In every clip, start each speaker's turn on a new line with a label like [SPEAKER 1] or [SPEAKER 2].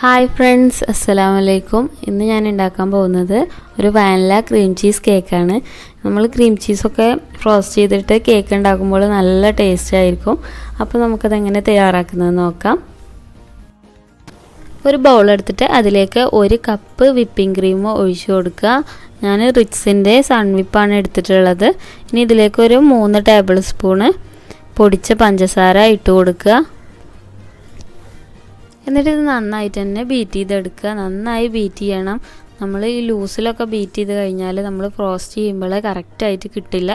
[SPEAKER 1] Hi friends, അസ്സലാമു അലൈക്കും. ഇന്ന് ഞാൻ ഉണ്ടാക്കാൻ പോകുന്നത് ഒരു വാനില ക്രീം ചീസ് കേക്കാണ്. നമ്മൾ ക്രീം ചീസൊക്കെ ഫ്രോസ്റ്റ് ചെയ്തിട്ട് കേക്ക് ഉണ്ടാക്കുമ്പോൾ നല്ല ടേസ്റ്റ് ആയിരിക്കും. അപ്പോൾ നമുക്കതെങ്ങനെ തയ്യാറാക്കുന്നത് നോക്കാം. ഒരു ബൗൾ എടുത്തിട്ട് അതിലേക്ക് 1 കപ്പ് വിപ്പിംഗ് ക്രീം ഒഴിച്ചു കൊടുക്കുക. ഞാൻ റിറ്റ്സിൻ്റെ സൺവിപ്പാണ് എടുത്തിട്ടുള്ളത്. ഇനി ഇതിലേക്ക് ഒരു 3 ടേബിൾ സ്പൂണ് പൊടിച്ച പഞ്ചസാര ഇട്ട് കൊടുക്കുക. എന്നിട്ട് ഇത് നന്നായിട്ട് തന്നെ ബീറ്റ് ചെയ്തെടുക്കുക. നന്നായി ബീറ്റ് ചെയ്യണം. നമ്മൾ ഈ ലൂസിലൊക്കെ ബീറ്റ് ചെയ്ത് കഴിഞ്ഞാൽ നമ്മൾ ഫ്രോസ്റ്റ് ചെയ്യുമ്പോൾ കറക്റ്റായിട്ട് കിട്ടില്ല.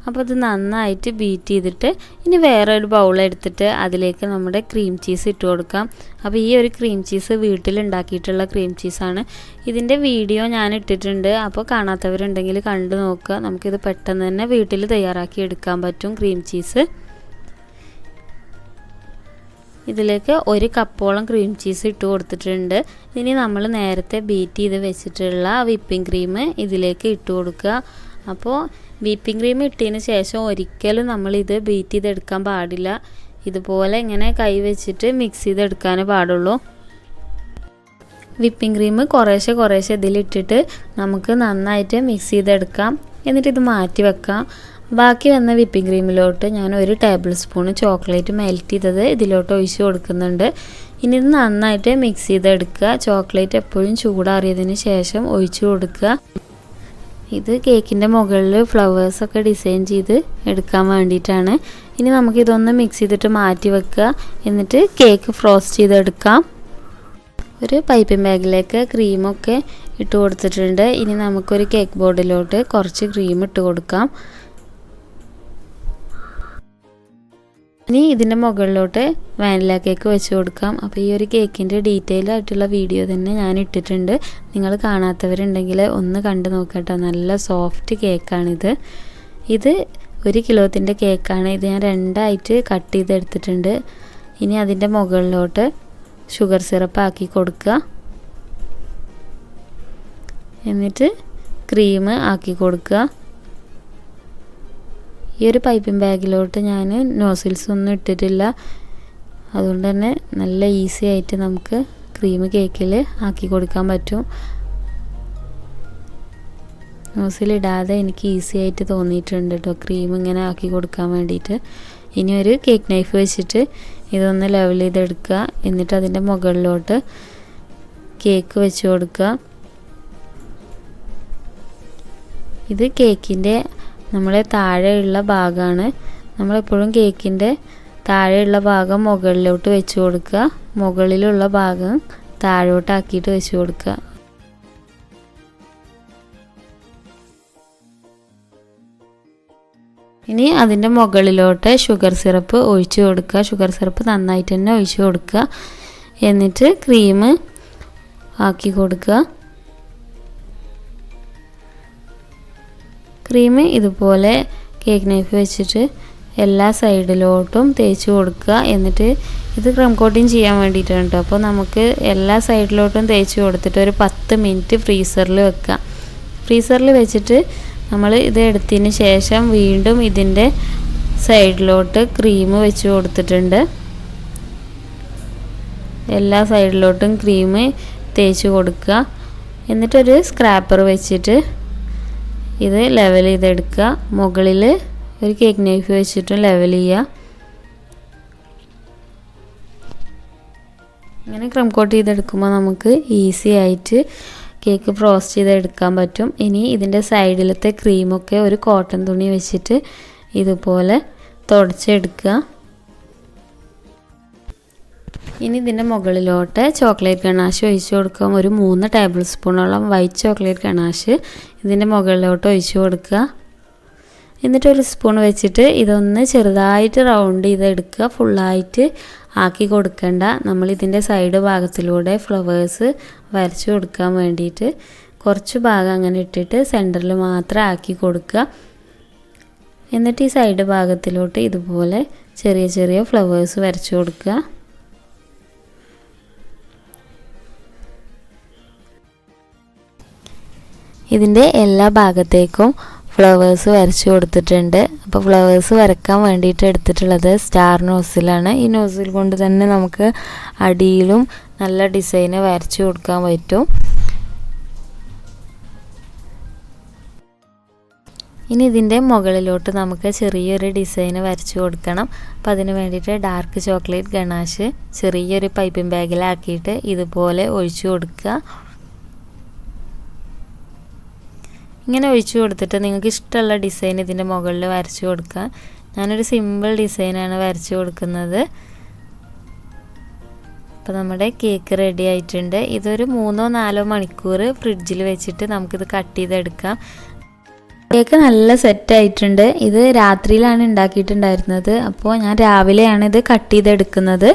[SPEAKER 1] അപ്പോൾ ഇത് നന്നായിട്ട് ബീറ്റ് ചെയ്തിട്ട് ഇനി വേറെ ഒരു ബൗൾ എടുത്തിട്ട് അതിലേക്ക് നമ്മുടെ ക്രീം ചീസ് ഇട്ട് കൊടുക്കാം. അപ്പോൾ ഈ ഒരു ക്രീം ചീസ് വീട്ടിലുണ്ടാക്കിയിട്ടുള്ള ക്രീം ചീസാണ്. ഇതിൻ്റെ വീഡിയോ ഞാൻ ഇട്ടിട്ടുണ്ട്. അപ്പോൾ കാണാത്തവരുണ്ടെങ്കിൽ കണ്ടു നോക്കുക. നമുക്കിത് പെട്ടെന്ന് തന്നെ വീട്ടിൽ തയ്യാറാക്കി എടുക്കാൻ പറ്റും ക്രീം ചീസ്. ഇതിലേക്ക് 1 കപ്പോളം ക്രീം ചീസ് ഇട്ട് കൊടുത്തിട്ടുണ്ട്. ഇനി നമ്മൾ നേരത്തെ ബീറ്റ് ചെയ്ത് വെച്ചിട്ടുള്ള വിപ്പിംഗ് ക്രീം ഇതിലേക്ക് ഇട്ട് കൊടുക്കുക. അപ്പോൾ വിപ്പിംഗ് ക്രീം ഇട്ടതിന് ശേഷം ഒരിക്കലും നമ്മളിത് ബീറ്റ് ചെയ്തെടുക്കാൻ പാടില്ല. ഇതുപോലെ ഇങ്ങനെ കൈ വെച്ചിട്ട് മിക്സ് ചെയ്തെടുക്കാനേ പാടുള്ളൂ. വിപ്പിംഗ് ക്രീം കുറേശ്ശെ ഇതിലിട്ടിട്ട് നമുക്ക് നന്നായിട്ട് മിക്സ് ചെയ്തെടുക്കാം. എന്നിട്ട് ഇത് മാറ്റി വെക്കാം. ബാക്കി വന്ന വിപ്പിംഗ് ക്രീമിലോട്ട് ഞാൻ 1 ടേബിൾ സ്പൂണ് ചോക്ലേറ്റ് മെൽറ്റ് ചെയ്തത് ഇതിലോട്ട് ഒഴിച്ച് കൊടുക്കുന്നുണ്ട്. ഇനി ഇത് നന്നായിട്ട് മിക്സ് ചെയ്തെടുക്കുക. ചോക്ലേറ്റ് എപ്പോഴും ചൂടാറിയതിന് ശേഷം ഒഴിച്ച് കൊടുക്കുക. ഇത് കേക്കിൻ്റെ മുകളിൽ ഫ്ലവേഴ്സൊക്കെ ഡിസൈൻ ചെയ്ത് എടുക്കാൻ വേണ്ടിയിട്ടാണ്. ഇനി നമുക്കിതൊന്ന് മിക്സ് ചെയ്തിട്ട് മാറ്റി വെക്കുക. എന്നിട്ട് കേക്ക് ഫ്രോസ്റ്റ് ചെയ്തെടുക്കാം. ഒരു പൈപ്പിംഗ് ബാഗിലേക്ക് ക്രീമൊക്കെ ഇട്ട് കൊടുത്തിട്ടുണ്ട്. ഇനി നമുക്കൊരു കേക്ക് ബോർഡിലോട്ട് കുറച്ച് ക്രീം ഇട്ട് കൊടുക്കാം. ഇനി ഇതിൻ്റെ മുകളിലോട്ട് വാനില കേക്ക് വെച്ച് കൊടുക്കാം. അപ്പോൾ ഈ ഒരു കേക്കിൻ്റെ ഡീറ്റെയിൽ ആയിട്ടുള്ള വീഡിയോ തന്നെ ഞാൻ ഇട്ടിട്ടുണ്ട്. നിങ്ങൾ കാണാത്തവരുണ്ടെങ്കിൽ ഒന്ന് കണ്ടു നോക്കട്ടോ. നല്ല സോഫ്റ്റ് കേക്കാണിത്. ഇത് 1 കിലോത്തിൻ്റെ കേക്കാണ്. ഇത് ഞാൻ 2ആയിട്ട് കട്ട് ചെയ്തെടുത്തിട്ടുണ്ട്. ഇനി അതിൻ്റെ മുകളിലോട്ട് ഷുഗർ സിറപ്പ് ആക്കി കൊടുക്കുക. എന്നിട്ട് ക്രീം ആക്കി കൊടുക്കുക. ഈ ഒരു പൈപ്പിംഗ് ബാഗിലോട്ട് ഞാൻ നോസിൽസ് ഒന്നും ഇട്ടിട്ടില്ല. അതുകൊണ്ട് തന്നെ നല്ല ഈസി ആയിട്ട് നമുക്ക് ക്രീം കേക്കിൽ ആക്കി കൊടുക്കാൻ പറ്റും. നോസിലിടാതെ എനിക്ക് ഈസി ആയിട്ട് തോന്നിയിട്ടുണ്ട് കേട്ടോ ക്രീം ഇങ്ങനെ ആക്കി കൊടുക്കാൻ വേണ്ടിയിട്ട്. ഇനി ഒരു കേക്ക് നൈഫ് വെച്ചിട്ട് ഇതൊന്ന് ലെവൽ ചെയ്തെടുക്കുക. എന്നിട്ട് അതിൻ്റെ മുകളിലോട്ട് കേക്ക് വെച്ച് കൊടുക്കുക. ഇത് കേക്കിൻ്റെ നമ്മളെ താഴെയുള്ള ഭാഗമാണ്. നമ്മളെപ്പോഴും കേക്കിൻ്റെ താഴെയുള്ള ഭാഗം മുകളിലോട്ട് വെച്ച് കൊടുക്കുക. മുകളിലുള്ള ഭാഗം താഴോട്ടാക്കിയിട്ട് വെച്ച് കൊടുക്കുക. ഇനി അതിൻ്റെ മുകളിലോട്ട് ഷുഗർ സിറപ്പ് ഒഴിച്ച് കൊടുക്കുക. ഷുഗർ സിറപ്പ് നന്നായിട്ട് തന്നെ ഒഴിച്ച് കൊടുക്കുക. എന്നിട്ട് ക്രീം ആക്കി കൊടുക്കുക. ക്രീം ഇതുപോലെ കേക്ക് നൈഫ് വെച്ചിട്ട് എല്ലാ സൈഡിലോട്ടും തേച്ച് കൊടുക്കുക. എന്നിട്ട് ഇത് ക്രം കോട്ടിങ് ചെയ്യാൻ വേണ്ടിയിട്ടാണ് കേട്ടോ. അപ്പോൾ നമുക്ക് എല്ലാ സൈഡിലോട്ടും തേച്ച് കൊടുത്തിട്ട് ഒരു 10 മിനിറ്റ് ഫ്രീസറിൽ വെക്കുക. ഫ്രീസറിൽ വെച്ചിട്ട് നമ്മൾ ഇത് എടുത്തതിന് ശേഷം വീണ്ടും ഇതിൻ്റെ സൈഡിലോട്ട് ക്രീം വെച്ച് കൊടുത്തിട്ടുണ്ട്. എല്ലാ സൈഡിലോട്ടും ക്രീം തേച്ച് കൊടുക്കുക. എന്നിട്ടൊരു സ്ക്രാപ്പർ വെച്ചിട്ട് ഇത് ലെവൽ ചെയ്തെടുക്കുക. മുകളിൽ ഒരു കേക്ക് നൈഫ് വെച്ചിട്ട് ലെവൽ ചെയ്യുക. ഇങ്ങനെ ക്രം കോട്ട് ചെയ്തെടുക്കുമ്പോൾ നമുക്ക് ഈസി ആയിട്ട് കേക്ക് ഫ്രോസ്റ്റ് ചെയ്തെടുക്കാൻ പറ്റും. ഇനി ഇതിൻ്റെ സൈഡിലത്തെ ക്രീമൊക്കെ ഒരു കോട്ടൺ തുണി വെച്ചിട്ട് ഇതുപോലെ തുടച്ചെടുക്കുക. ഇനി ഇതിൻ്റെ മുകളിലോട്ട് ചോക്ലേറ്റ് ഗണാഷ് ഒഴിച്ച് കൊടുക്കാം. ഒരു 3 ടേബിൾ സ്പൂണോളം വൈറ്റ് ചോക്ലേറ്റ് ഗണാഷ് ഇതിൻ്റെ മുകളിലോട്ട് ഒഴിച്ച് കൊടുക്കുക. എന്നിട്ട് 1 സ്പൂൺ വെച്ചിട്ട് ഇതൊന്ന് ചെറുതായിട്ട് റൗണ്ട് ചെയ്തെടുക്കുക. ഫുള്ളായിട്ട് ആക്കി കൊടുക്കണ്ട. നമ്മളിതിൻ്റെ സൈഡ് ഭാഗത്തിലൂടെ ഫ്ലവേഴ്സ് വരച്ച് കൊടുക്കാൻ വേണ്ടിയിട്ട് കുറച്ച് ഭാഗം അങ്ങനെ ഇട്ടിട്ട് സെൻറ്ററിൽ മാത്രം ആക്കി കൊടുക്കുക. എന്നിട്ട് ഈ സൈഡ് ഭാഗത്തിലോട്ട് ഇതുപോലെ ചെറിയ ചെറിയ ഫ്ലവേഴ്സ് വരച്ച് കൊടുക്കുക. ഇതിൻ്റെ എല്ലാ ഭാഗത്തേക്കും ഫ്ലവേഴ്സ് വരച്ച് കൊടുത്തിട്ടുണ്ട്. അപ്പോൾ ഫ്ലവേഴ്സ് വരക്കാൻ വേണ്ടിയിട്ട് എടുത്തിട്ടുള്ളത് സ്റ്റാർ നോസിലാണ്. ഈ നോസിൽ കൊണ്ട് തന്നെ നമുക്ക് അടിയിലും നല്ല ഡിസൈന് വരച്ചു കൊടുക്കാൻ പറ്റും. ഇനി ഇതിൻ്റെ മുകളിലോട്ട് നമുക്ക് ചെറിയൊരു ഡിസൈന് വരച്ചു കൊടുക്കണം. അപ്പോൾ അതിന് വേണ്ടിയിട്ട് ഡാർക്ക് ചോക്ലേറ്റ് ഗണാഷ് ചെറിയൊരു പൈപ്പിംഗ് ബാഗിലാക്കിയിട്ട് ഇതുപോലെ ഒഴിച്ചു കൊടുക്കുക. ഇങ്ങനെ ഒഴിച്ചു കൊടുത്തിട്ട് നിങ്ങൾക്ക് ഇഷ്ടമുള്ള ഡിസൈൻ ഇതിൻ്റെ മുകളിൽ വരച്ചു കൊടുക്കുക. ഞാനൊരു സിമ്പിൾ ഡിസൈനാണ് വരച്ചു കൊടുക്കുന്നത്. അപ്പോൾ നമ്മുടെ കേക്ക് റെഡി ആയിട്ടുണ്ട്. ഇതൊരു 3-4 മണിക്കൂർ ഫ്രിഡ്ജിൽ വെച്ചിട്ട് നമുക്കിത് കട്ട് ചെയ്തെടുക്കാം. കേക്ക് നല്ല സെറ്റായിട്ടുണ്ട്. ഇത് രാത്രിയിലാണ് ഉണ്ടാക്കിയിട്ടുണ്ടായിരുന്നത്. അപ്പോൾ ഞാൻ രാവിലെയാണ് ഇത് കട്ട് ചെയ്തെടുക്കുന്നത്.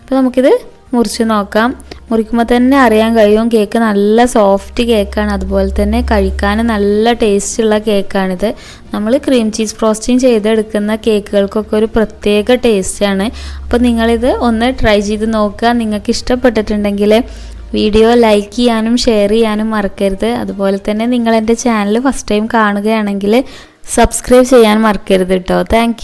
[SPEAKER 1] അപ്പോൾ നമുക്കിത് മുറിച്ച് നോക്കാം. മുറിക്കുമ്പോൾ തന്നെ അറിയാൻ കഴിയും കേക്ക് നല്ല സോഫ്റ്റ് കേക്കാണ്. അതുപോലെ തന്നെ കഴിക്കാൻ നല്ല ടേസ്റ്റുള്ള കേക്കാണിത്. നമ്മൾ ക്രീം ചീസ് ഫ്രോസ്റ്റിംഗ് ചെയ്തെടുക്കുന്ന കേക്കുകൾക്കൊക്കെ ഒരു പ്രത്യേക ടേസ്റ്റാണ്. അപ്പോൾ നിങ്ങളിത് ഒന്ന് ട്രൈ ചെയ്ത് നോക്കുക. നിങ്ങൾക്ക് ഇഷ്ടപ്പെട്ടിട്ടുണ്ടെങ്കിൽ വീഡിയോ ലൈക്ക് ചെയ്യാനും ഷെയർ ചെയ്യാനും മറക്കരുത്. അതുപോലെ തന്നെ നിങ്ങൾ എൻ്റെ ചാനൽ ഫസ്റ്റ് ടൈം കാണുകയാണെങ്കിൽ സബ്സ്ക്രൈബ് ചെയ്യാൻ മറക്കരുത് കേട്ടോ. താങ്ക്